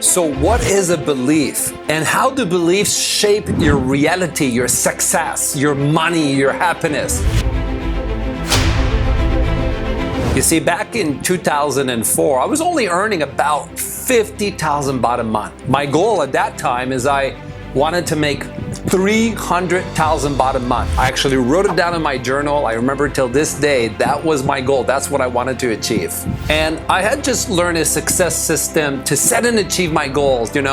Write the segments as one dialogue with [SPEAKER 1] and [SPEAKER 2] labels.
[SPEAKER 1] So what is a belief? And how do beliefs shape your reality, your success, your money, your happiness? You see, back in 2004, I was only earning about 50,000 baht a month. My goal at that time is I wanted to make 300,000 baht a month. I actually wrote it down in my journal. I remember till this day, that was my goal. That's what I wanted to achieve. And I had just learned a success system to set and achieve my goals, and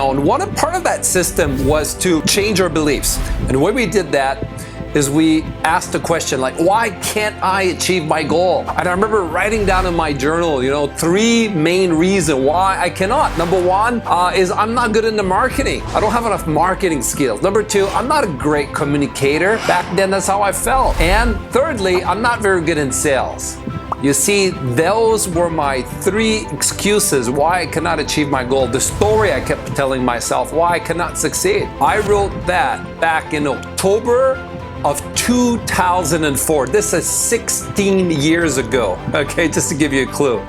[SPEAKER 1] part of that system was to change our beliefs. And the way we did that is we asked the question like, why can't I achieve my goal? And I remember writing down in my journal, three main reasons why I cannot. Number one is I'm not good in the marketing. I don't have enough marketing skills. Number two, I'm not a great communicator. Back then, that's how I felt. And thirdly, I'm not very good in sales. You see, those were my three excuses why I cannot achieve my goal. The story I kept telling myself why I cannot succeed. I wrote that back in October of 2004. This is 16 years ago, okay, just to give you a clue,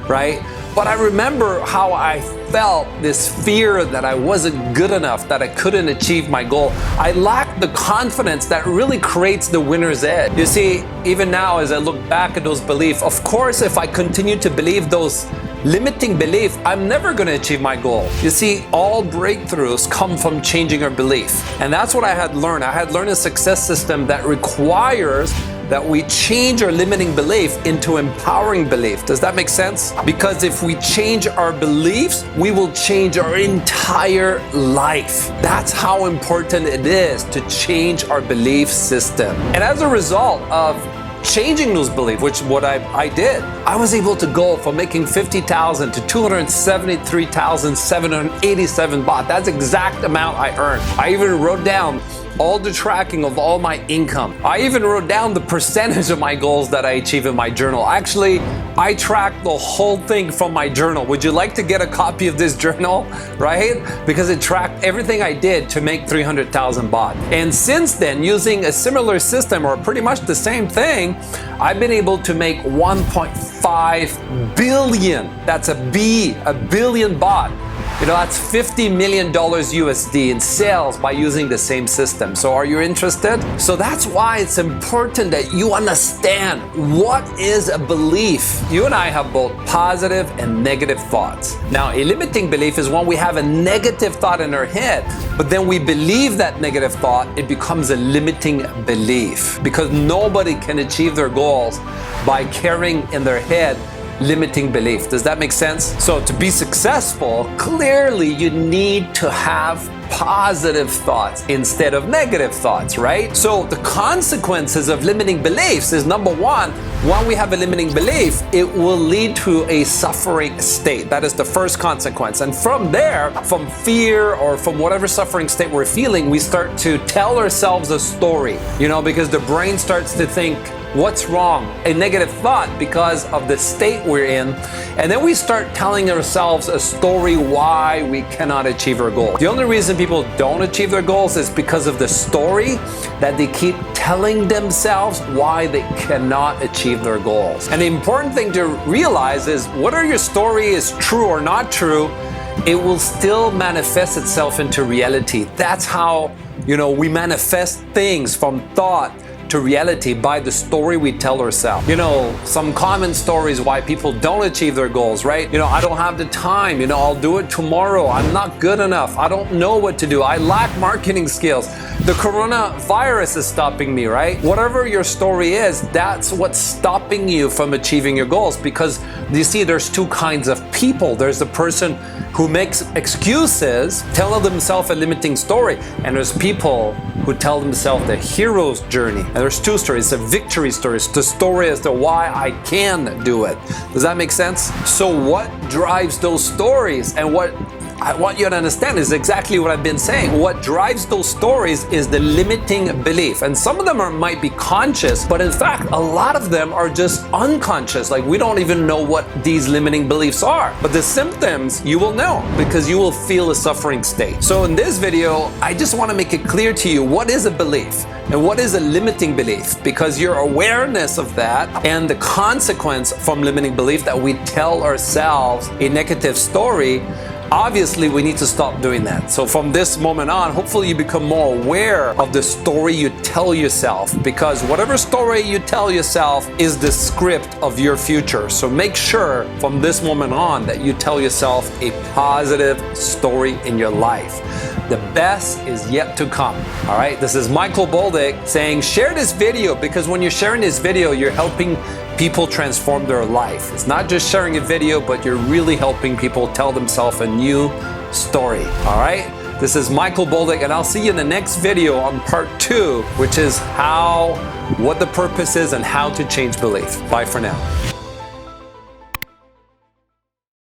[SPEAKER 1] right? But I remember how I felt this fear that I wasn't good enough, that I couldn't achieve my goal. I lacked the confidence that really creates the winner's edge. You see, even now as I look back at those beliefs, of course, if I continue to believe those limiting belief, I'm never going to achieve my goal. You see, all breakthroughs come from changing our belief. And that's what I had learned. I had learned a success system that requires that we change our limiting belief into empowering belief. Does that make sense? Because if we change our beliefs, we will change our entire life. That's how important it is to change our belief system. And as a result of changing those beliefs, which what I did, I was able to go from making 50,000 to 273,787 baht. That's the exact amount I earned. I even wrote down all the tracking of all my income. I even wrote down the percentage of my goals that I achieve in my journal. Actually, I tracked the whole thing from my journal. Would you like to get a copy of this journal, right? Because it tracked everything I did to make 300,000 baht. And since then, using a similar system or pretty much the same thing, I've been able to make 1.5 billion. That's a billion baht. That's $50 million USD in sales by using the same system. So are you interested? So that's why it's important that you understand what is a belief. You and I have both positive and negative thoughts. Now, a limiting belief is when we have a negative thought in our head, but then we believe that negative thought, it becomes a limiting belief because nobody can achieve their goals by carrying in their head limiting belief. Does that make sense? So to be successful, clearly you need to have positive thoughts instead of negative thoughts, right? So the consequences of limiting beliefs is number one, when we have a limiting belief, it will lead to a suffering state. That is the first consequence. And from there, from fear or from whatever suffering state we're feeling, we start to tell ourselves a story, because the brain starts to think, what's wrong? A negative thought because of the state we're in. And then we start telling ourselves a story why we cannot achieve our goal. The only reason people don't achieve their goals is because of the story that they keep telling themselves why they cannot achieve their goals. And the important thing to realize is whether your story is true or not true, it will still manifest itself into reality. That's how, we manifest things from thought to reality by the story we tell ourselves. Some common stories why people don't achieve their goals, right? I don't have the time, I'll do it tomorrow. I'm not good enough. I don't know what to do. I lack marketing skills. The coronavirus is stopping me, right? Whatever your story is, that's what's stopping you from achieving your goals because you see there's two kinds of people. There's the person who makes excuses, tell themselves a limiting story, and there's people who tell themselves the hero's journey. And there's two stories, a victory story, it's the story as to why I can do it. Does that make sense? So what drives those stories and what I want you to understand is exactly what I've been saying. What drives those stories is the limiting belief. And some of them might be conscious, but in fact, a lot of them are just unconscious. Like we don't even know what these limiting beliefs are. But the symptoms you will know because you will feel a suffering state. So in this video, I just want to make it clear to you what is a belief and what is a limiting belief, because your awareness of that and the consequence from limiting belief that we tell ourselves a negative story Obviously, we need to stop doing that. So from this moment on, hopefully you become more aware of the story you tell yourself, because whatever story you tell yourself is the script of your future. So make sure from this moment on that you tell yourself a positive story in your life. The best is yet to come. All right, this is Michael Boldick saying share this video, because when you're sharing this video, you're helping people transform their life. It's not just sharing a video, but you're really helping people tell themselves a new story. All right, this is Michael Boldick, and I'll see you in the next video on part 2, which is what the purpose is and how to change belief. Bye for now.